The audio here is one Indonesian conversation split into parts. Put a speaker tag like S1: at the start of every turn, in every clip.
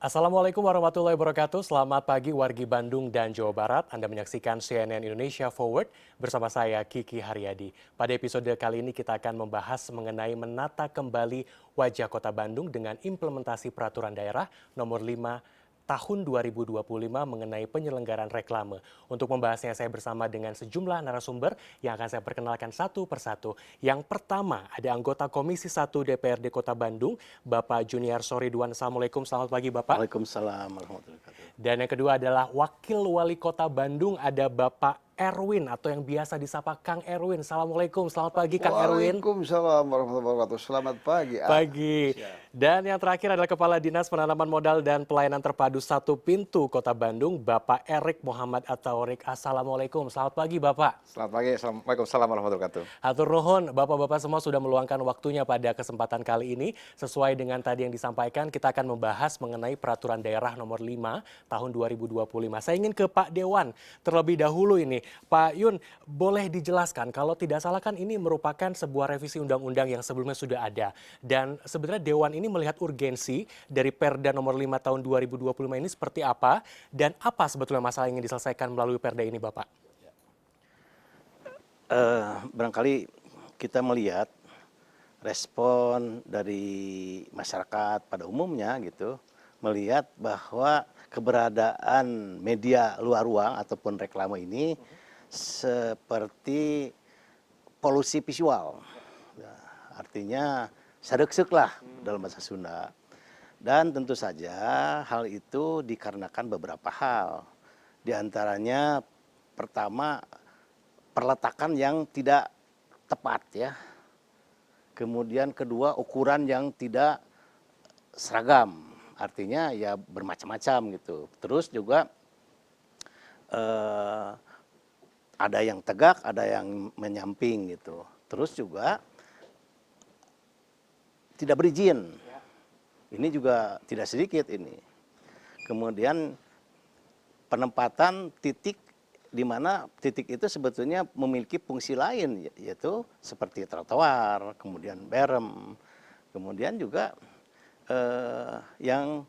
S1: Assalamualaikum warahmatullahi wabarakatuh. Selamat pagi wargi Bandung dan Jawa Barat. Anda menyaksikan CNN Indonesia Forward bersama saya Kiki Haryadi. Pada episode kali ini kita akan membahas mengenai menata kembali wajah Kota Bandung dengan implementasi peraturan daerah nomor 5 tahun 2025 mengenai penyelenggaraan reklame. Untuk membahasnya saya bersama dengan sejumlah narasumber yang akan saya perkenalkan satu persatu. Yang pertama ada anggota Komisi 1 DPRD Kota Bandung, Bapak Junior Ridwan. Assalamualaikum, selamat pagi Bapak.
S2: Waalaikumsalam warahmatullahi wabarakatuh.
S1: Dan yang kedua adalah Wakil Wali Kota Bandung, ada Bapak Erwin atau yang biasa disapa Kang Erwin. Assalamualaikum, selamat pagi Kang Erwin.
S3: Waalaikumsalam warahmatullahi wabarakatuh. Selamat pagi.
S1: Pagi. Dan yang terakhir adalah Kepala Dinas Penanaman Modal dan Pelayanan Terpadu Satu Pintu Kota Bandung, Bapak Erik Muhammad Ataurik. Assalamualaikum, selamat pagi Bapak.
S2: Selamat pagi, Waalaikumsalam warahmatullahi wabarakatuh.
S1: Hatur nuhun, Bapak-Bapak semua sudah meluangkan waktunya pada kesempatan kali ini. Sesuai dengan tadi yang disampaikan, kita akan membahas mengenai peraturan daerah nomor 5 tahun 2025. Saya ingin ke Pak Dewan terlebih dahulu ini. Pak Yun, boleh dijelaskan kalau tidak salah kan ini merupakan sebuah revisi undang-undang yang sebelumnya sudah ada. Dan sebenarnya Dewan ini melihat urgensi dari Perda nomor 5 tahun 2025 ini seperti apa dan apa sebetulnya masalah yang ingin diselesaikan melalui Perda ini Bapak?
S2: Barangkali kita melihat respon dari masyarakat pada umumnya gitu, melihat bahwa keberadaan media luar ruang ataupun reklame ini seperti polusi visual. Nah, artinya sadeksek lah dalam bahasa Sunda. Dan tentu saja hal itu dikarenakan beberapa hal. Di antaranya pertama perletakan yang tidak tepat ya. Kemudian kedua ukuran yang tidak seragam. Artinya ya bermacam-macam gitu. Terus juga ada yang tegak, ada yang menyamping gitu. Terus juga tidak berizin. Ini juga tidak sedikit ini. Kemudian penempatan titik di mana titik itu sebetulnya memiliki fungsi lain, yaitu seperti trotoar, kemudian berem, kemudian juga yang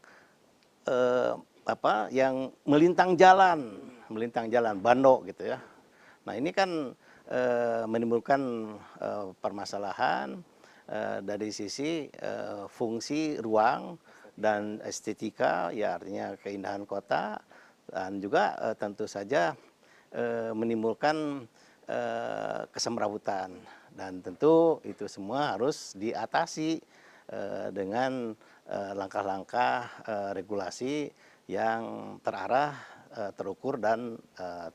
S2: melintang jalan, bando gitu ya. Nah ini kan menimbulkan permasalahan dari sisi fungsi ruang dan estetika, ya artinya keindahan kota, dan juga tentu saja menimbulkan kesemrawutan, dan tentu itu semua harus diatasi dengan langkah-langkah regulasi yang terarah, terukur dan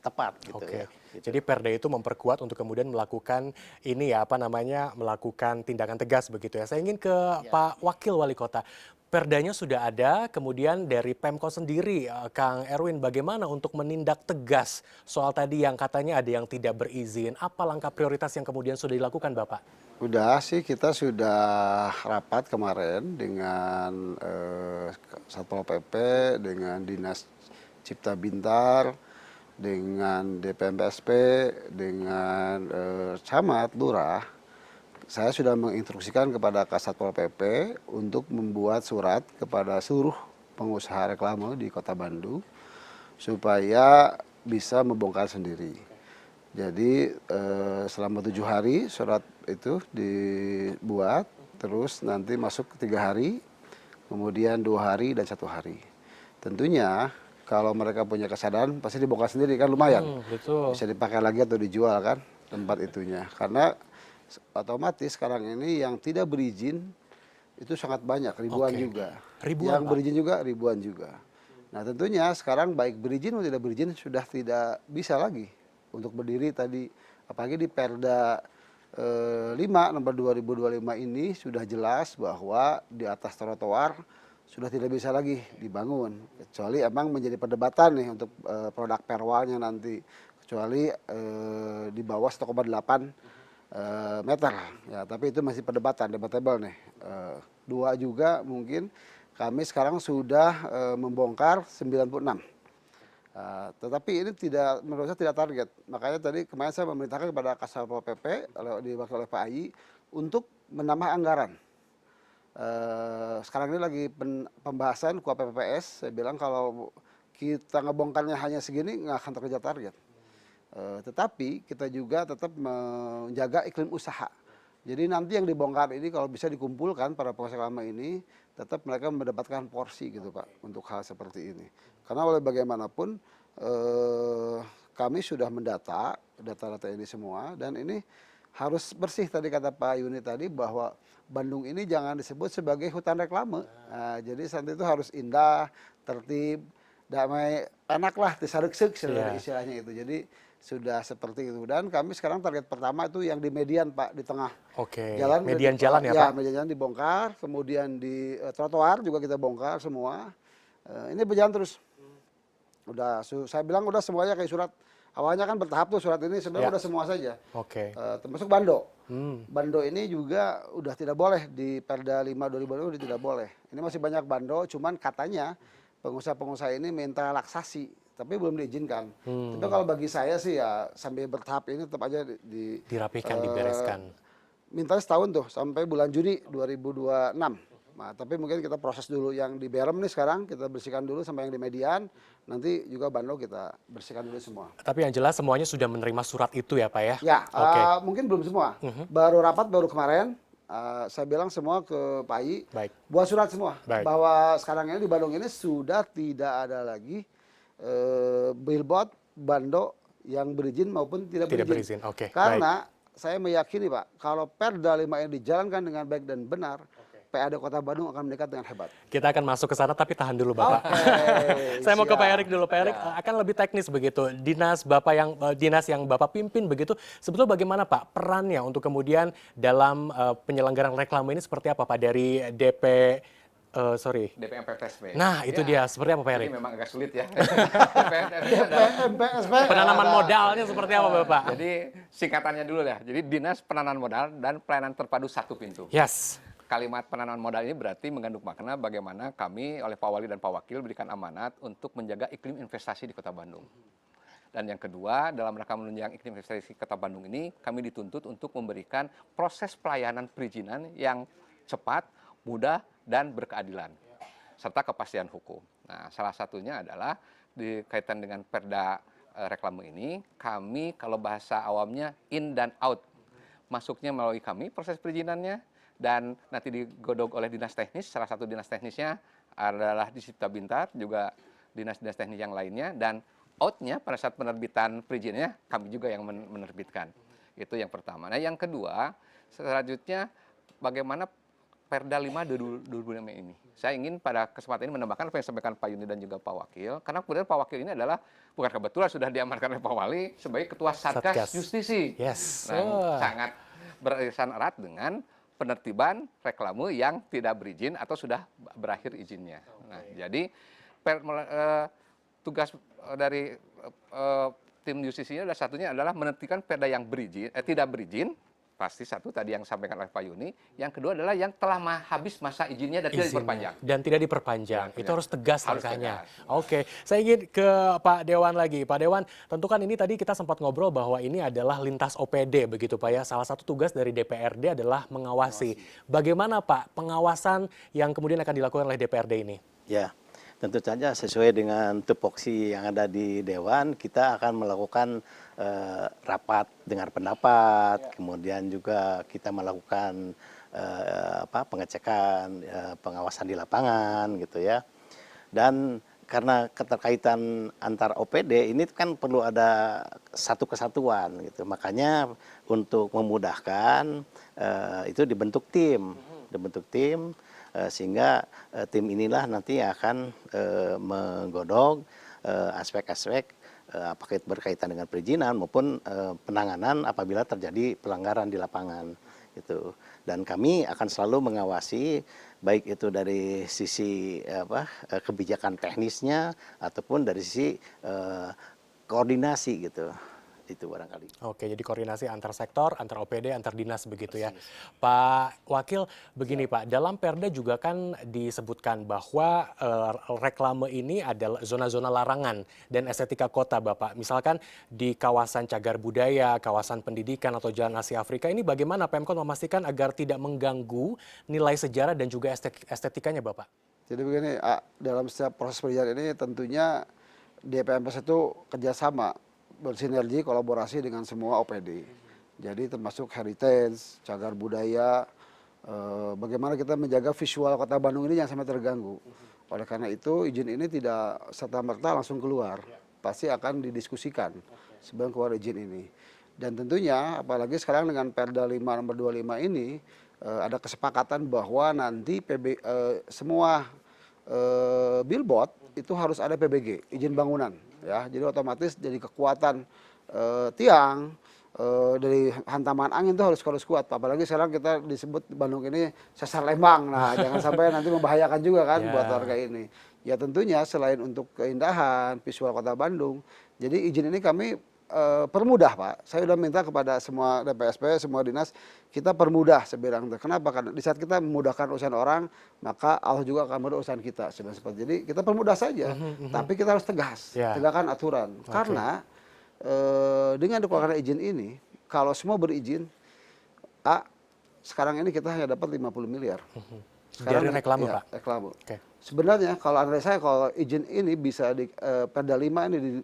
S2: tepat gitu.
S1: Oke.
S2: Ya. Gitu.
S1: Jadi Perda itu memperkuat untuk kemudian melakukan ini ya melakukan tindakan tegas begitu ya. Saya ingin ke Pak Wakil Wali Kota. Perdanya sudah ada, kemudian dari Pemko sendiri, Kang Erwin, bagaimana untuk menindak tegas soal tadi yang katanya ada yang tidak berizin? Apa langkah prioritas yang kemudian sudah dilakukan, Bapak?
S3: Udah sih, kita sudah rapat kemarin dengan Satpol PP, dengan Dinas Cipta Bintar, dengan DPMPSP, dengan camat, lurah. Saya sudah menginstruksikan kepada Kasatpol PP untuk membuat surat kepada seluruh pengusaha reklame di Kota Bandung supaya bisa membongkar sendiri. Jadi selama 7 hari surat itu dibuat, terus nanti masuk ke 3 hari, kemudian 2 hari dan 1 hari. Tentunya kalau mereka punya kesadaran pasti dibongkar sendiri kan, lumayan.
S1: Betul.
S3: Bisa dipakai lagi atau dijual kan tempat itunya. Karena otomatis sekarang ini yang tidak berizin itu sangat banyak, ribuan juga.
S1: Ribuan,
S3: yang
S1: Pak?
S3: berizin juga ribuan juga. Nah tentunya sekarang baik berizin maupun tidak berizin sudah tidak bisa lagi untuk berdiri tadi. Apalagi di Perda 5 nomor 2025 ini sudah jelas bahwa di atas trotoar sudah tidak bisa lagi dibangun. Kecuali emang menjadi perdebatan nih untuk produk perwalnya nanti. Kecuali di bawah 1,8 meter ya, tapi itu masih perdebatan, debatable nih. Dua juga mungkin kami sekarang sudah membongkar 96. Tetapi ini tidak, menurut saya tidak target. Makanya tadi kemarin saya memerintahkan kepada Kasatpol PP diwakili oleh Pak Ayi untuk menambah anggaran. sekarang ini lagi pembahasan KUHP PPS. Saya bilang kalau kita ngebongkarnya hanya segini nggak akan terkejar target. Tetapi kita juga tetap menjaga iklim usaha. Jadi nanti yang dibongkar ini kalau bisa dikumpulkan para pengusaha lama ini, tetap mereka mendapatkan porsi gitu Pak untuk hal seperti ini. Karena oleh bagaimanapun kami sudah mendata data-data ini semua, dan ini harus bersih. Tadi kata Pak Yuni tadi bahwa Bandung ini jangan disebut sebagai hutan reklame. Nah, jadi saat itu harus indah, tertib, damai, enak lah, disarek-sek istilahnya itu. Jadi sudah seperti itu, dan kami sekarang target pertama itu yang di median Pak, di tengah jalan.
S1: Median jalan ya Pak?
S3: Median jalan dibongkar, kemudian di trotoar juga kita bongkar semua. Ini berjalan terus. Udah, saya bilang udah semuanya kayak surat. Awalnya kan bertahap tuh surat ini, sebenarnya udah semua saja. Termasuk Bando. Bando ini juga udah tidak boleh di Perda 5 2020 udah tidak boleh. Ini masih banyak Bando, cuman katanya pengusaha-pengusaha ini minta relaksasi, tapi belum diizinkan. Tapi kalau bagi saya sih ya sambil bertahap ini tetap aja
S1: dirapikan, dibereskan.
S3: Mintanya setahun tuh sampai bulan Juni 2026. Nah, tapi mungkin kita proses dulu yang di Berem nih sekarang, kita bersihkan dulu sama yang di median, nanti juga Bando kita bersihkan dulu semua.
S1: Tapi yang jelas semuanya sudah menerima surat itu ya Pak ya?
S3: Ya, mungkin belum semua. Baru rapat baru kemarin. Saya bilang semua ke Pak I, buat surat semua bahwa sekarang ini di Bandung ini sudah tidak ada lagi billboard Bando yang berizin maupun tidak berizin. Karena saya meyakini Pak, kalau Perda 5 ini dijalankan dengan baik dan benar, PAD Kota Bandung akan meningkat dengan hebat.
S1: Kita akan masuk ke sana, tapi tahan dulu Bapak. Saya mau ke Pak Erik dulu. Pak Erik akan lebih teknis begitu. Dinas yang Bapak pimpin begitu, sebetulnya bagaimana Pak perannya untuk kemudian dalam penyelenggaraan reklame ini seperti apa Pak dari
S4: DPMPTSP.
S1: Nah, itu dia. Seperti apa Pak Erik?
S4: Ini memang agak sulit ya.
S3: DPMPSP.
S1: Penanaman modalnya seperti apa Bapak?
S4: Jadi singkatannya dulu ya. Jadi Dinas Penanaman Modal dan Pelayanan Terpadu Satu Pintu.
S1: Yes.
S4: Kalimat penanaman modal ini berarti mengandung makna bagaimana kami oleh Pak Wali dan Pak Wakil berikan amanat untuk menjaga iklim investasi di Kota Bandung. Dan yang kedua, dalam rangka menunjang iklim investasi Kota Bandung ini, kami dituntut untuk memberikan proses pelayanan perizinan yang cepat, mudah, dan berkeadilan, serta kepastian hukum. Nah, salah satunya adalah dikaitan dengan Perda reklame ini, kami kalau bahasa awamnya in dan out. Masuknya melalui kami proses perizinannya, dan nanti digodok oleh dinas teknis. Salah satu dinas teknisnya adalah di Cipta Bintar, juga dinas-dinas teknis yang lainnya, dan outnya pada saat penerbitan perizinannya kami juga yang menerbitkan. Itu yang pertama. Nah, yang kedua, selanjutnya bagaimana Perda 5 2025 ini. Saya ingin pada kesempatan ini menambahkan apa yang disampaikan Pak Yuni dan juga Pak Wakil, karena kemudian Pak Wakil ini adalah bukan kebetulan sudah diamankan oleh Pak Wali sebagai Ketua Satgas Justisi.
S1: Yes.
S4: Nah, sangat beririsan erat dengan penertiban reklame yang tidak berizin atau sudah berakhir izinnya. Nah, jadi tugas dari tim justisinya adalah satunya adalah menertibkan perda yang tidak berizin, pasti satu tadi yang disampaikan oleh Pak Yuni. Yang kedua adalah yang telah habis masa izinnya dan tidak diperpanjang.
S1: Dan tidak diperpanjang. Itu harus tegas langkahnya.
S4: Tegas.
S1: Oke, saya ingin ke Pak Dewan lagi. Pak Dewan, tentu kan ini tadi kita sempat ngobrol bahwa ini adalah lintas OPD begitu Pak ya. Salah satu tugas dari DPRD adalah mengawasi. Bagaimana Pak pengawasan yang kemudian akan dilakukan oleh DPRD ini?
S2: Ya, tentu saja sesuai dengan tupoksi yang ada di Dewan, kita akan melakukan rapat dengar pendapat, kemudian juga kita melakukan pengecekan, pengawasan di lapangan gitu ya. Dan karena keterkaitan antar OPD ini kan perlu ada satu kesatuan gitu. Makanya untuk memudahkan itu dibentuk tim, sehingga tim inilah nanti akan menggodok aspek-aspek apakah itu berkaitan dengan perizinan maupun penanganan apabila terjadi pelanggaran di lapangan gitu. Dan kami akan selalu mengawasi baik itu dari sisi kebijakan teknisnya ataupun dari sisi koordinasi gitu. itu barangkali.
S1: Oke, jadi koordinasi antar sektor, antar OPD, antar dinas begitu ya. Pak Wakil, begini Pak, dalam Perda juga kan disebutkan bahwa reklame ini adalah zona-zona larangan dan estetika kota Bapak. Misalkan di kawasan cagar budaya, kawasan pendidikan atau Jalan Asia Afrika ini bagaimana Pemkot memastikan agar tidak mengganggu nilai sejarah dan juga estetikanya Bapak?
S3: Jadi begini, dalam setiap proses perizinan ini tentunya DPMPS itu kerjasama, bersinergi, kolaborasi dengan semua OPD. Jadi termasuk heritage, cagar budaya, bagaimana kita menjaga visual kota Bandung ini jangan sampai terganggu. Oleh karena itu izin ini tidak serta-merta langsung keluar, pasti akan didiskusikan sebelum keluar izin ini. Dan tentunya apalagi sekarang dengan Perda 5 nomor 25 ini ada kesepakatan bahwa nanti semua billboard itu harus ada PBG, izin bangunan ya. Jadi otomatis jadi kekuatan tiang dari hantaman angin itu harus kuat. Apalagi sekarang kita disebut Bandung ini sesar Lembang. Nah, jangan sampai nanti membahayakan juga kan buat warga ini. Ya tentunya selain untuk keindahan visual kota Bandung, jadi izin ini kami permudah Pak. Saya sudah minta kepada semua DPSP, semua dinas, kita permudah seberang. Kenapa? Karena di saat kita memudahkan urusan orang, maka Allah juga akan memudah urusan kita. Seperti jadi kita permudah saja, tapi kita harus tegas, tegakkan aturan. Karena dengan dikeluarkan izin ini, kalau semua berizin, sekarang ini kita hanya dapat 50 miliar.
S1: Sekarang, dari reklame
S3: ya,
S1: Pak?
S3: Reklame.
S1: Okay.
S3: Sebenarnya kalau analisa saya, kalau izin ini bisa di Perda 5 ini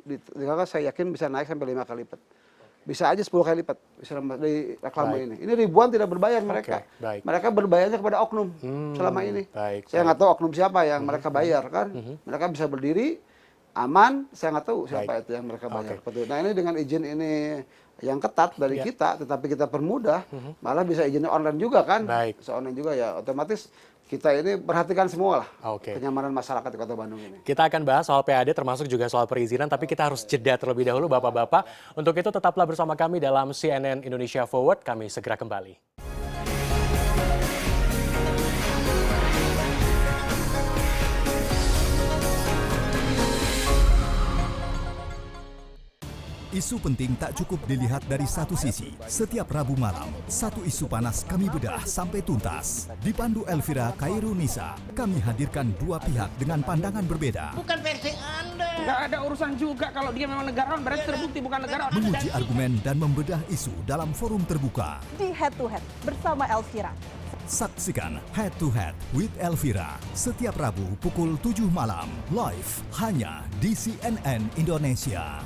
S3: saya yakin bisa naik sampai 5 kali lipat. Bisa aja 10 kali lipat bisa dari reklame ini. Ini ribuan tidak berbayar mereka. Mereka berbayarnya kepada oknum selama ini. Saya nggak tahu oknum siapa yang mereka bayar kan. Mereka bisa berdiri aman, saya nggak tahu siapa itu yang mereka bayar. Nah ini dengan izin ini yang ketat dari kita, tetapi kita permudah, malah bisa izinnya online juga kan. Bisa online juga ya, otomatis kita ini perhatikan semua lah kenyamanan masyarakat di Kota Bandung ini.
S1: Kita akan bahas soal PAD termasuk juga soal perizinan, tapi kita harus jeda terlebih dahulu Bapak-Bapak. Untuk itu tetaplah bersama kami dalam CNN Indonesia Forward, kami segera kembali.
S5: Isu penting tak cukup dilihat dari satu sisi. Setiap Rabu malam, satu isu panas kami bedah sampai tuntas. Dipandu Elvira Kairunisa, kami hadirkan dua pihak dengan pandangan berbeda.
S6: Bukan versi Anda.
S7: Nggak ada urusan juga kalau dia memang negarawan, berarti terbukti bukan negarawan.
S5: Menguji argumen dan membedah isu dalam forum terbuka.
S8: Di Head to Head bersama Elvira.
S5: Saksikan Head to Head with Elvira setiap Rabu pukul 7 malam, live hanya di CNN Indonesia.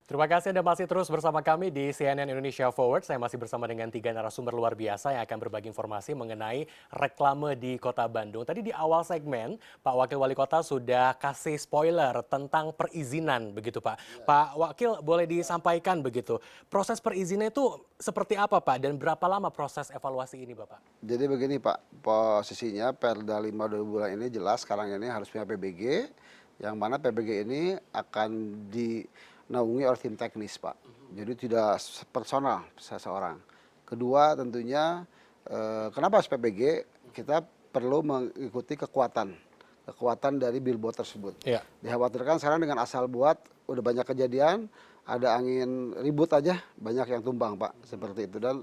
S1: Terima kasih Anda masih terus bersama kami di CNN Indonesia Forward. Saya masih bersama dengan 3 narasumber luar biasa yang akan berbagi informasi mengenai reklame di Kota Bandung. Tadi di awal segmen, Pak Wakil Wali Kota sudah kasih spoiler tentang perizinan, begitu Pak. Pak Wakil, boleh disampaikan begitu, proses perizinan itu seperti apa Pak dan berapa lama proses evaluasi ini Bapak?
S3: Jadi begini Pak, posisinya Perda 5 2000 ini jelas sekarang ini harus punya PBG, yang mana PBG ini akan dinaungi oleh tim teknis Pak. Jadi tidak personal seseorang. Kedua tentunya kenapa harus PBG? Kita perlu mengikuti kekuatan dari billboard tersebut. Dikhawatirkan sekarang dengan asal buat udah banyak kejadian, ada angin ribut aja banyak yang tumbang Pak, seperti itu, dan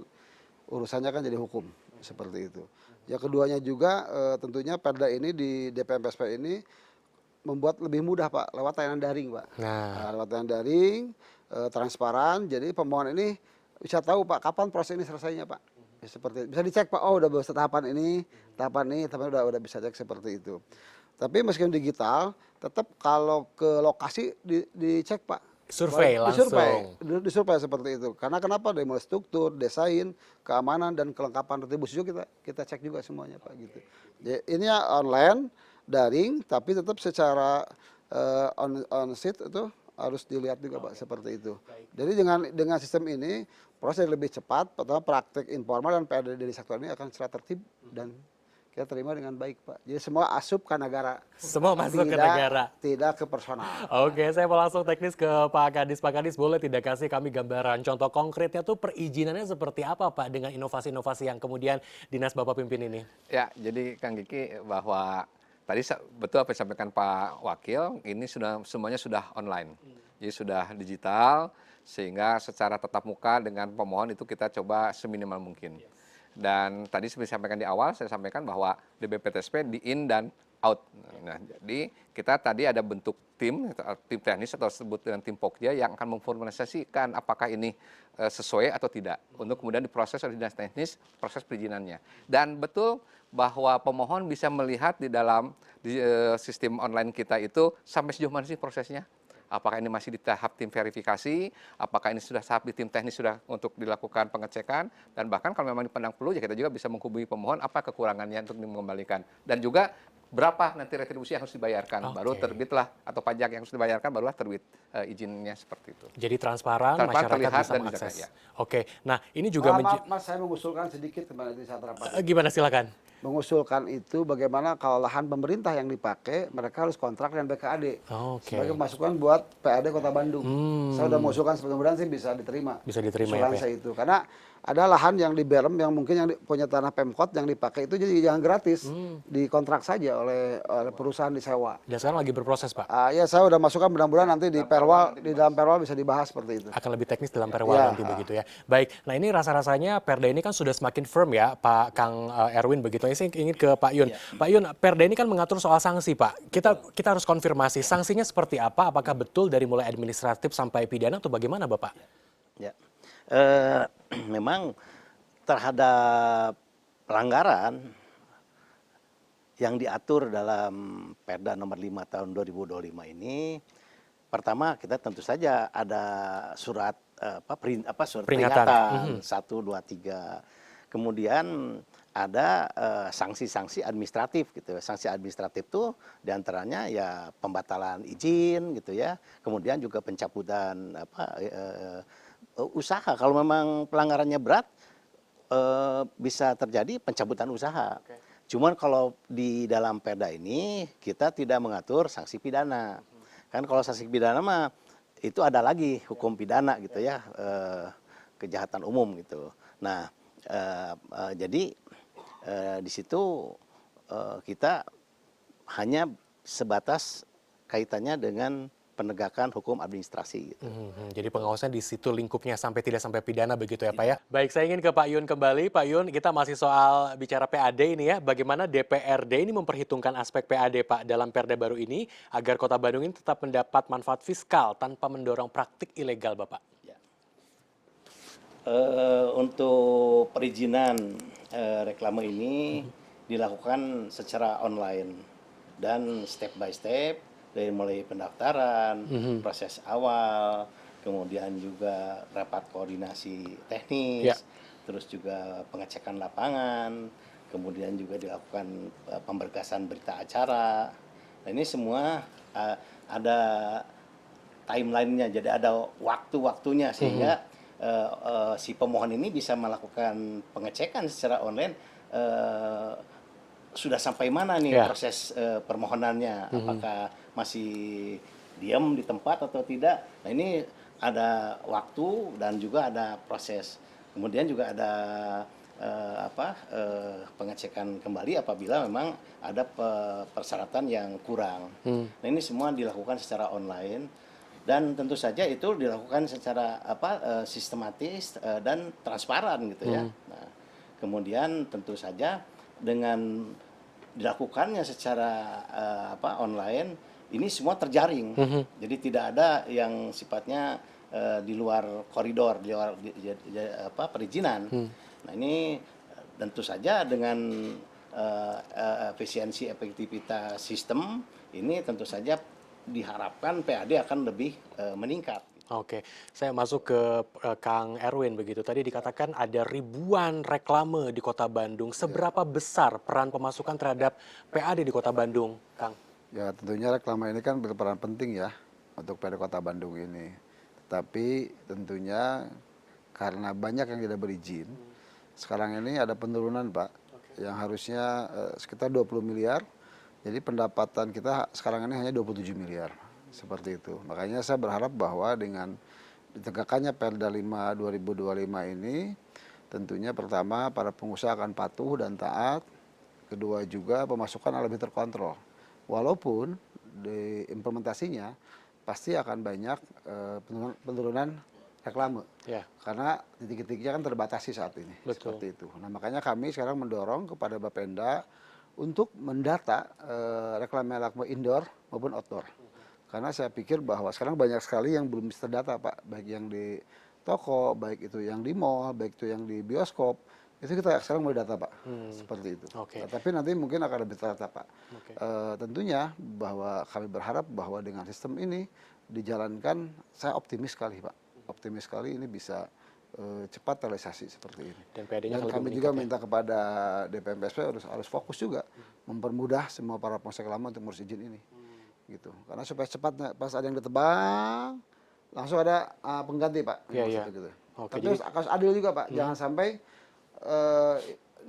S3: urusannya kan jadi hukum seperti itu. Yang keduanya juga tentunya Perda ini di DPMPSP ini membuat lebih mudah Pak lewat tayangan daring Pak. Lewat tayangan daring, transparan, jadi pemohon ini bisa tahu Pak kapan proses ini selesainya Pak. Seperti bisa dicek Pak, oh udah tahapan ini udah bisa cek seperti itu. Tapi meskipun digital, tetap kalau ke lokasi dicek Pak.
S1: Survei langsung.
S3: Disurvei seperti itu. Karena kenapa? Dari mulai struktur, desain, keamanan dan kelengkapan retribusi juga kita cek juga semuanya Pak gitu. Jadi, ini ya online, daring, tapi tetap secara on site itu harus dilihat juga Pak seperti itu. Jadi dengan sistem ini proses lebih cepat, pertama praktek informal dan PAD dari sektor ini akan secara tertib dan kita terima dengan baik, Pak. Jadi semua asup ke negara.
S1: Semua masuk ke negara.
S3: Tidak ke personal.
S1: Oke, saya mau langsung teknis ke Pak Kadis. Pak Kadis, boleh tidak kasih kami gambaran contoh konkretnya tuh perizinannya seperti apa Pak dengan inovasi-inovasi yang kemudian Dinas Bapak pimpin ini?
S4: Ya, jadi Kang Kiki bahwa tadi betul apa yang disampaikan Pak Wakil, ini semuanya sudah online. Jadi sudah digital, sehingga secara tatap muka dengan pemohon itu kita coba seminimal mungkin. Dan tadi seperti disampaikan di awal, saya sampaikan bahwa DBPTSP di in dan out. Nah, jadi kita tadi ada bentuk tim teknis atau disebut dengan tim Pokja yang akan memformulasikan apakah ini sesuai atau tidak untuk kemudian diproses oleh dinas teknis proses perizinannya. Dan betul bahwa pemohon bisa melihat di dalam sistem online kita itu sampai sejauh mana sih prosesnya. Apakah ini masih di tahap tim verifikasi, apakah ini sudah tahap di tim teknis sudah untuk dilakukan pengecekan, dan bahkan kalau memang dipandang perlu, ya kita juga bisa menghubungi pemohon apa kekurangannya untuk mengembalikan. Dan juga berapa nanti retribusi yang harus dibayarkan, baru terbitlah, atau pajak yang harus dibayarkan, barulah terbit izinnya seperti itu.
S1: Jadi transparan, masyarakat
S4: terlihat
S1: bisa
S4: dan
S1: mengakses.
S4: ya.
S1: Oke, nah ini juga
S3: Mas, saya mengusulkan sedikit kemarin di saat rapat.
S1: gimana silakan?
S3: Mengusulkan itu bagaimana kalau lahan pemerintah yang dipakai, mereka harus kontrak dengan BKAD.
S1: Oke.
S3: Sebagai masukan buat PAD Kota Bandung. Saya sudah mengusulkan mudah-mudahan sih bisa diterima.
S1: Bisa diterima ya,
S3: usulan
S1: Pak?
S3: saya itu. Karena ada lahan yang di Berem yang mungkin yang punya tanah Pemkot yang dipakai itu jadi jangan gratis. Dikontrak saja oleh perusahaan disewa.
S1: Dan sekarang lagi berproses Pak?
S3: Ya saya udah masukkan mudah-mudahan nanti di Perwal, di dalam Perwal bisa dibahas seperti itu.
S1: Akan lebih teknis dalam perwal
S3: Ya.
S1: nanti begitu ya. Baik, nah ini rasa-rasanya Perda ini kan sudah semakin firm ya Pak Kang Erwin begitu. Saya ingin ke Pak Yun. Pak Yun, Perda ini kan mengatur soal sanksi Pak. Kita harus konfirmasi sanksinya seperti apa? Apakah betul dari mulai administratif sampai pidana atau bagaimana Bapak?
S2: Ya, memang terhadap pelanggaran yang diatur dalam Perda nomor 5 tahun 2025 ini, pertama kita tentu saja ada surat surat peringatan 1, 2, 3. Kemudian ada sanksi-sanksi administratif gitu. Sanksi administratif itu diantaranya ya pembatalan izin gitu ya. Kemudian juga pencabutan usaha. Kalau memang pelanggarannya berat bisa terjadi pencabutan usaha. Cuman kalau di dalam Perda ini kita tidak mengatur sanksi pidana. Kan kalau sanksi pidana mah itu ada lagi hukum pidana gitu ya, kejahatan umum gitu. Nah, jadi di situ kita hanya sebatas kaitannya dengan penegakan hukum administrasi. Gitu.
S1: Jadi pengawasan di situ lingkupnya tidak sampai pidana begitu ya Pak ya. Baik, saya ingin ke Pak Yun kembali. Pak Yun, kita masih soal bicara PAD ini ya. Bagaimana DPRD ini memperhitungkan aspek PAD Pak dalam Perda baru ini agar Kota Bandung ini tetap mendapat manfaat fiskal tanpa mendorong praktik ilegal Bapak?
S2: Ya. Untuk perizinan reklame ini dilakukan secara online dan step by step. Dari mulai pendaftaran, proses awal, kemudian juga rapat koordinasi teknis, terus juga pengecekan lapangan, kemudian juga dilakukan pemberkasan berita acara. Nah, ini semua ada timelinenya, jadi ada waktu-waktunya sehingga si pemohon ini bisa melakukan pengecekan secara online. Sudah sampai mana nih proses permohonannya, apakah masih diam di tempat atau tidak. Nah, ini ada waktu dan juga ada proses. Kemudian juga ada pengecekan kembali apabila memang ada persyaratan yang kurang. Nah, ini semua dilakukan secara online dan tentu saja itu dilakukan secara sistematis dan transparan gitu ya. Nah, kemudian tentu saja dengan dilakukannya secara online ini semua terjaring. Jadi tidak ada yang sifatnya di luar koridor, di luar perizinan. Nah, ini tentu saja dengan efisiensi efektivitas sistem ini tentu saja diharapkan PAD akan lebih meningkat.
S1: Oke, saya masuk ke Kang Erwin begitu. Tadi dikatakan ada ribuan reklame di Kota Bandung. Seberapa besar peran pemasukan terhadap PAD di Kota Bandung, Kang?
S3: Ya tentunya reklame ini kan berperan penting ya untuk PAD Kota Bandung ini. Tetapi tentunya karena banyak yang tidak berizin, sekarang ini ada penurunan Pak. yang harusnya sekitar 20 miliar. Jadi pendapatan kita sekarang ini hanya 27 miliar. Seperti itu. Makanya saya berharap bahwa dengan ditegakkannya Perda 5 2025 ini, tentunya pertama para pengusaha akan patuh dan taat. Kedua juga pemasukan akan lebih terkontrol. Walaupun di implementasinya pasti akan banyak penurunan reklame.
S1: Ya.
S3: Karena titik-titiknya kan terbatasi saat ini.
S1: Betul.
S3: Seperti itu. Nah, makanya kami sekarang mendorong kepada Bapenda untuk mendata reklame-reklame indoor maupun outdoor. Karena saya pikir bahwa sekarang banyak sekali yang belum bisa terdata, Pak. Baik yang di toko, baik itu yang di mall, baik itu yang di bioskop. Itu kita sekarang mulai data, Pak. Seperti itu.
S1: Oke.
S3: Tapi nanti mungkin akan lebih terdata, Pak.
S1: Oke.
S3: Tentunya bahwa kami berharap bahwa dengan sistem ini dijalankan, saya optimis sekali, Pak. Optimis sekali ini bisa cepat terrealisasi seperti ini.
S1: Dan PAD-nya
S3: Dan
S1: lebih
S3: kami
S1: meningkat
S3: juga
S1: ya?
S3: minta kepada DPMPSP harus fokus juga mempermudah semua para pengusaha lama untuk ngurus izin ini. Gitu. Karena supaya cepat pas ada yang ditebang langsung ada pengganti, Pak.
S1: Iya, iya.
S3: Gitu.
S1: Oke,
S3: Tapi
S1: jadi-
S3: harus adil juga, Pak. Jangan sampai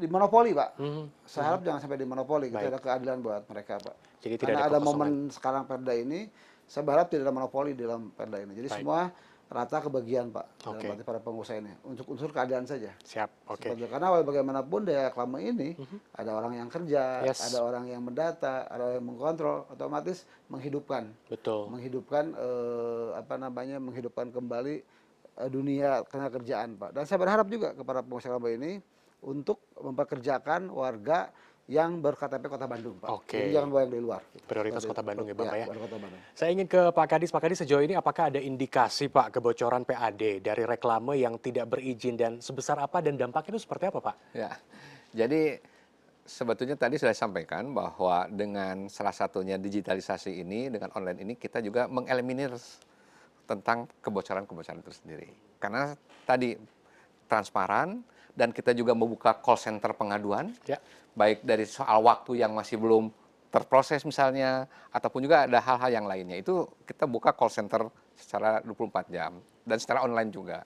S3: dimonopoli, Pak. Saya harap jangan sampai dimonopoli. Gitu.
S1: Baik.
S3: Ada keadilan buat mereka, Pak.
S1: Jadi tidak
S3: Karena
S1: ada
S3: ada
S1: kekosongan.
S3: momen sekarang Perda ini, saya berharap tidak ada monopoli di dalam Perda ini. Jadi
S1: Baik.
S3: semua rata kebagian, Pak.
S1: Oke.
S3: Dalam arti para pengusaha ini. Untuk unsur keadilan saja.
S1: Siap. Oke.
S3: Seperti itu. Karena bagaimanapun daya reklame ini, ada orang yang kerja,
S1: Yes.
S3: ada orang yang mendata, ada orang yang mengkontrol, otomatis menghidupkan.
S1: Betul.
S3: Menghidupkan menghidupkan kembali dunia kerjaan, Pak. Dan saya berharap juga kepada pengusaha reklame ini untuk mempekerjakan warga yang berKTP Kota Bandung, Pak.
S1: Oke.
S3: Jadi jangan bawa yang dari luar.
S1: Prioritas
S3: Seperti
S1: Kota
S3: itu.
S1: Bandung ya, Bapak ya?
S3: Baru Kota Bandung.
S1: Saya ingin ke Pak Kadis. Pak Kadis, sejauh ini apakah ada indikasi, Pak, kebocoran PAD dari reklame yang tidak berizin dan sebesar apa dan dampaknya itu seperti apa, Pak?
S4: Ya, jadi sebetulnya tadi sudah disampaikan bahwa dengan salah satunya digitalisasi ini, dengan online ini, kita juga mengeliminir tentang kebocoran-kebocoran itu sendiri. Karena tadi transparan dan kita juga membuka call center pengaduan,
S1: Ya.
S4: baik dari soal waktu yang masih belum terproses misalnya, ataupun juga ada hal-hal yang lainnya. Itu kita buka call center secara 24 jam dan secara online juga.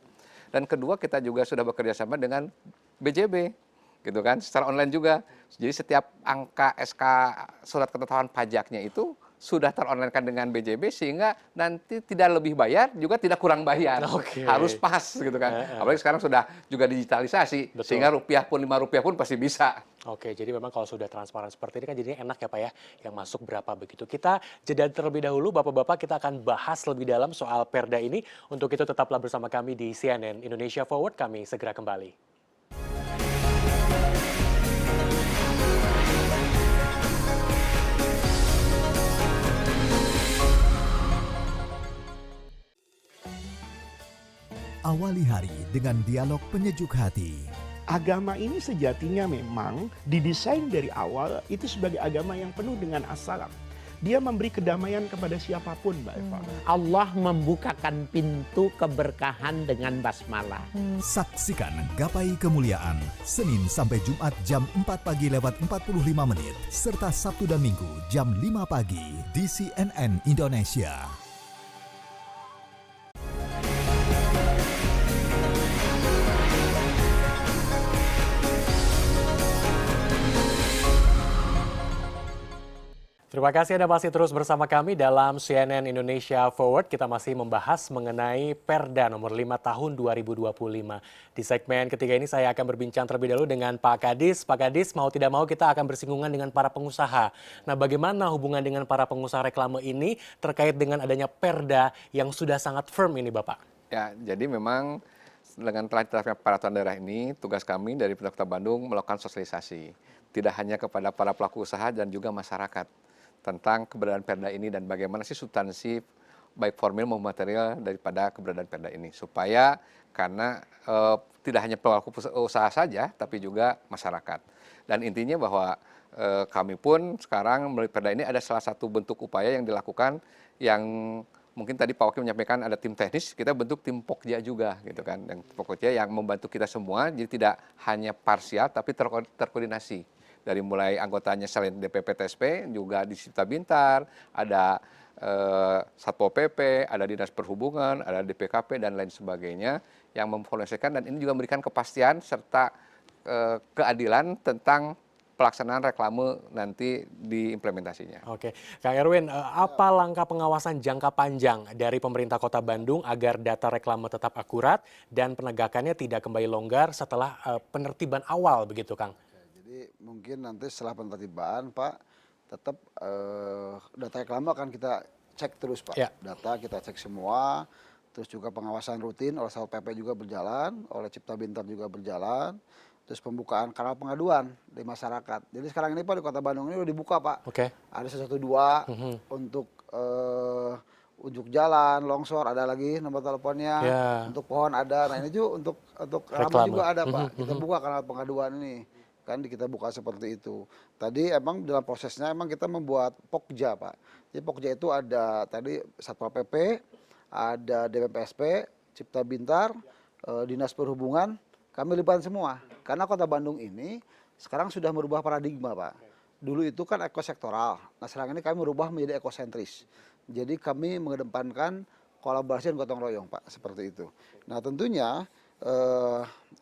S4: Dan kedua, kita juga sudah bekerja sama dengan BJB, gitu kan, secara online juga. Jadi setiap angka SK surat ketetapan pajaknya itu sudah teronline-kan dengan BJB sehingga nanti tidak lebih bayar juga tidak kurang bayar.
S1: Oke.
S4: Harus pas gitu kan. Apalagi sekarang sudah juga digitalisasi.
S1: Betul.
S4: Sehingga rupiah pun 5 rupiah pun pasti bisa.
S1: Oke, jadi memang kalau sudah transparan seperti ini kan jadinya enak ya, Pak ya, yang masuk berapa begitu. Kita jeda terlebih dahulu, Bapak-Bapak, kita akan bahas lebih dalam soal Perda ini. Untuk itu tetaplah bersama kami di CNN Indonesia Forward, kami segera kembali.
S5: Awali hari dengan dialog penyejuk hati.
S7: Agama ini sejatinya memang didesain dari awal itu sebagai agama yang penuh dengan as-salam. Dia memberi kedamaian kepada siapapun, Mbak Eva.
S6: Allah membukakan pintu keberkahan dengan basmalah.
S5: Saksikan Gapai Kemuliaan Senin sampai Jumat jam 4 pagi lewat 45 menit serta Sabtu dan Minggu jam 5 pagi di CNN Indonesia.
S1: Terima kasih Anda masih terus bersama kami dalam CNN Indonesia Forward. Kita masih membahas mengenai Perda nomor 5 tahun 2025. Di segmen ketiga ini saya akan berbincang terlebih dahulu dengan Pak Kadis. Pak Kadis, mau tidak mau kita akan bersinggungan dengan para pengusaha. Nah, bagaimana hubungan dengan para pengusaha reklame ini terkait dengan adanya Perda yang sudah sangat firm ini, Bapak?
S4: Ya, jadi memang dengan telah ditetapkan peraturan daerah ini, tugas kami dari Pemerintah Kota Bandung melakukan sosialisasi. Tidak hanya kepada para pelaku usaha dan juga masyarakat tentang keberadaan Perda ini dan bagaimana sih substansi baik formil maupun material daripada keberadaan Perda ini. Supaya karena tidak hanya pelaku usaha saja, tapi juga masyarakat. Dan intinya bahwa kami pun sekarang melalui Perda ini ada salah satu bentuk upaya yang dilakukan yang mungkin tadi Pak Wakil menyampaikan ada tim teknis, kita bentuk tim Pokja juga gitu kan. Yang Pokja yang membantu kita semua, jadi tidak hanya parsial tapi terkoordinasi. Dari mulai anggotanya selain DPP TSP, juga di Cipta Bintar, ada Satpol PP, ada Dinas Perhubungan, ada DPKP, dan lain sebagainya yang memformulasikan dan ini juga memberikan kepastian serta keadilan tentang pelaksanaan reklame nanti diimplementasinya.
S1: Oke, Kang Erwin, apa langkah pengawasan jangka panjang dari pemerintah Kota Bandung agar data reklame tetap akurat dan penegakannya tidak kembali longgar setelah penertiban awal begitu, Kang?
S3: Jadi mungkin nanti setelah penertiban Pak, tetap data reklame akan kita cek terus Pak.
S1: Ya.
S3: Data kita cek semua, terus juga pengawasan rutin oleh Satpol PP juga berjalan, oleh Cipta Bintar juga berjalan. Terus pembukaan kanal pengaduan di masyarakat. Jadi sekarang ini Pak di Kota Bandung ini udah dibuka Pak.
S1: Oke.
S3: Ada 112 untuk unjuk jalan, longsor ada lagi nomor teleponnya.
S1: Ya.
S3: Untuk pohon ada. Nah ini juga untuk reklame
S1: Reklame.
S3: juga ada Pak. Kita buka kanal pengaduan ini. Kan kita buka seperti itu. Tadi emang dalam prosesnya emang kita membuat Pokja Pak. Jadi Pokja itu ada tadi Satpol PP, ada DPPSP, Cipta Bintar, Dinas Perhubungan, kami libatkan semua. Karena Kota Bandung ini sekarang sudah merubah paradigma Pak. Dulu itu kan ekosektoral. Nah sekarang ini kami merubah menjadi ekosentris. Jadi kami mengedepankan kolaborasi dan gotong royong Pak. Seperti itu. Nah tentunya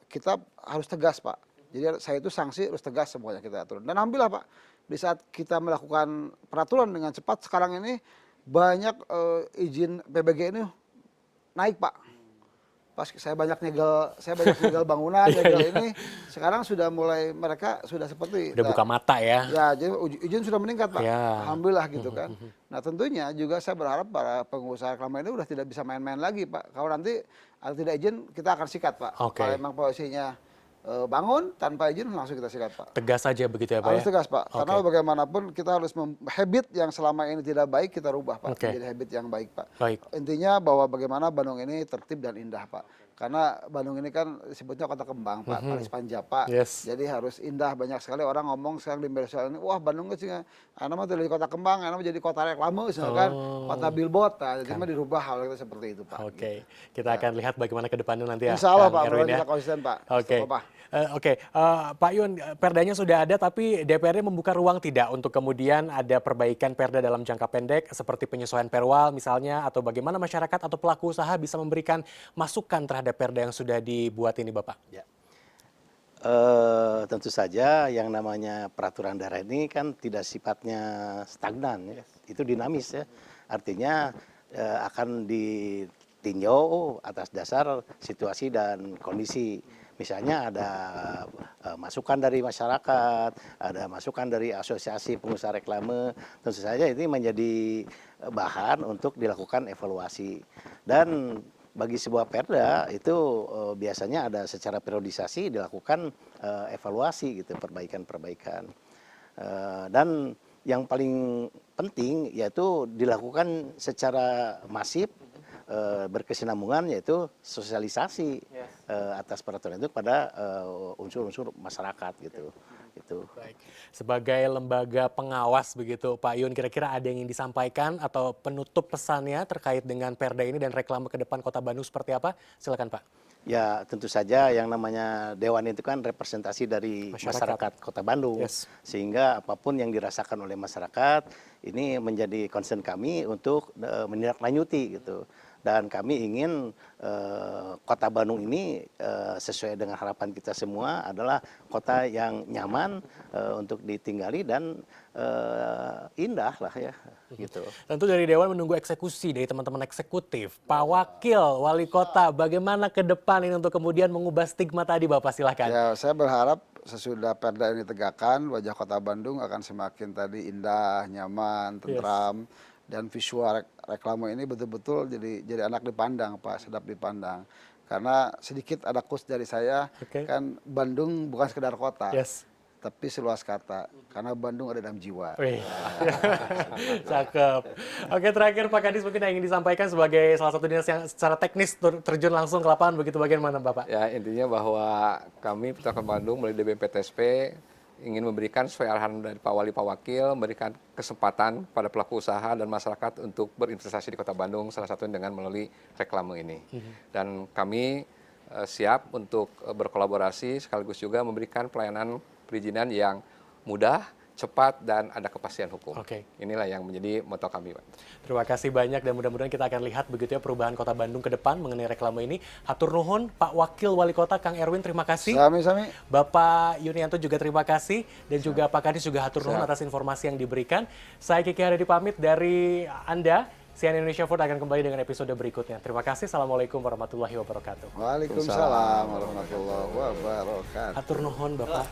S3: kita harus tegas Pak. Jadi saya itu sanksi harus tegas semuanya kita atur. Dan alhamdulillah Pak, di saat kita melakukan peraturan dengan cepat, sekarang ini banyak izin PBG ini naik Pak. Pas saya banyak nyegel bangunan, nyegel ini, sekarang sudah mulai mereka sudah seperti
S1: Udah buka mata ya.
S3: ya, jadi izin sudah meningkat Pak.
S1: Ya.
S3: Alhamdulillah gitu kan. Nah tentunya juga saya berharap para pengusaha reklame ini udah tidak bisa main-main lagi Pak. Kalau nanti ada tidak izin kita akan sikat Pak.
S1: Oke.
S3: Kalau memang posisinya bangun tanpa izin langsung kita sikat Pak.
S1: Tegas saja begitu ya Pak
S3: Harus
S1: ya?
S3: tegas Pak. Karena
S1: Oke.
S3: bagaimanapun kita harus habit yang selama ini tidak baik kita rubah Pak.
S1: Oke.
S3: Menjadi habit yang baik Pak.
S1: Baik.
S3: Intinya bahwa bagaimana Bandung ini tertib dan indah Pak. Karena Bandung ini kan disebutnya kota kembang Pak, Paris Panjapa.
S1: Yes.
S3: Jadi harus indah. Banyak sekali orang ngomong sekarang di media sosial ini, wah Bandung sih, anak mah dari kota kembang, anak mah jadi kota reklame, misalkan kota billboard. Nah, jadi mah dirubah hal itu seperti itu Pak.
S1: Oke, kita akan lihat bagaimana ke depannya nanti ya.
S3: Insya Allah
S1: Kang
S3: Pak,
S1: Erwin
S3: kita
S1: ya.
S3: konsisten Pak.
S1: Oke.
S3: Stop, Pak.
S1: Oke, Pak Yun, perdanya sudah ada tapi DPRD membuka ruang tidak untuk kemudian ada perbaikan perda dalam jangka pendek seperti penyesuaian perwal misalnya atau bagaimana masyarakat atau pelaku usaha bisa memberikan masukan terhadap perda yang sudah dibuat ini Bapak?
S2: Ya. Tentu saja yang namanya peraturan daerah ini kan tidak sifatnya stagnan, ya. Itu dinamis ya. Artinya akan ditinjau atas dasar situasi dan kondisi. Misalnya ada masukan dari masyarakat, ada masukan dari asosiasi pengusaha reklame, tentu saja ini menjadi bahan untuk dilakukan evaluasi. Dan bagi sebuah perda itu biasanya ada secara periodisasi dilakukan evaluasi gitu, perbaikan-perbaikan. Dan yang paling penting yaitu dilakukan secara masif berkesinambungan yaitu sosialisasi atas peraturan itu kepada unsur-unsur masyarakat gitu. Itu.
S1: Baik. Sebagai lembaga pengawas begitu Pak Yun, kira-kira ada yang ingin disampaikan atau penutup pesannya terkait dengan perda ini dan reklame ke depan Kota Bandung seperti apa? Silakan Pak.
S2: Ya tentu saja yang namanya Dewan itu kan representasi dari masyarakat Kota Bandung.
S1: Yes.
S2: Sehingga apapun yang dirasakan oleh masyarakat ini menjadi concern kami untuk menindaklanjuti gitu. Dan kami ingin Kota Bandung ini sesuai dengan harapan kita semua adalah kota yang nyaman untuk ditinggali dan indah lah ya gitu.
S1: Tentu dari Dewan menunggu eksekusi dari teman-teman eksekutif. Pak Wakil Wali Kota, bagaimana ke depan ini untuk kemudian mengubah stigma tadi Bapak, silahkan.
S3: Ya, saya berharap sesudah perda ini ditegakkan, wajah Kota Bandung akan semakin tadi indah, nyaman, tentram. Dan visual reklame ini betul-betul jadi anak dipandang Pak, sedap dipandang. Karena sedikit ada quotes dari saya, kan Bandung bukan sekedar kota, tapi seluas kata. Karena Bandung ada dalam jiwa.
S1: Wih. Cakep. Oke, terakhir Pak Kadis mungkin yang ingin disampaikan sebagai salah satu dinas yang secara teknis terjun langsung ke lapangan, begitu bagaimana Bapak?
S4: Ya intinya bahwa kami Peternak Bandung melalui DBMPTSP ingin memberikan sesuai arahan dari Pak Wali Pak Wakil, memberikan kesempatan pada pelaku usaha dan masyarakat untuk berinvestasi di Kota Bandung, salah satunya dengan melalui reklame ini. Dan kami siap untuk berkolaborasi sekaligus juga memberikan pelayanan perizinan yang mudah, cepat, dan ada kepastian hukum.
S1: Oke.
S4: Inilah yang menjadi moto kami, Pak.
S1: Terima kasih banyak dan mudah-mudahan kita akan lihat begitu ya perubahan Kota Bandung ke depan mengenai reklame ini. Hatur nuhun Pak Wakil Wali Kota Kang Erwin, terima kasih.
S3: Sami-sami.
S1: Bapak Yunianto juga terima kasih dan juga Pak Kadis juga hatur nuhun atas informasi yang diberikan. Saya Kiki Haryadi pamit dari Anda. CNN Indonesia Forward akan kembali dengan episode berikutnya. Terima kasih. Assalamualaikum warahmatullahi wabarakatuh.
S3: Waalaikumsalam warahmatullahi wabarakatuh.
S1: Hatur nuhun Bapak.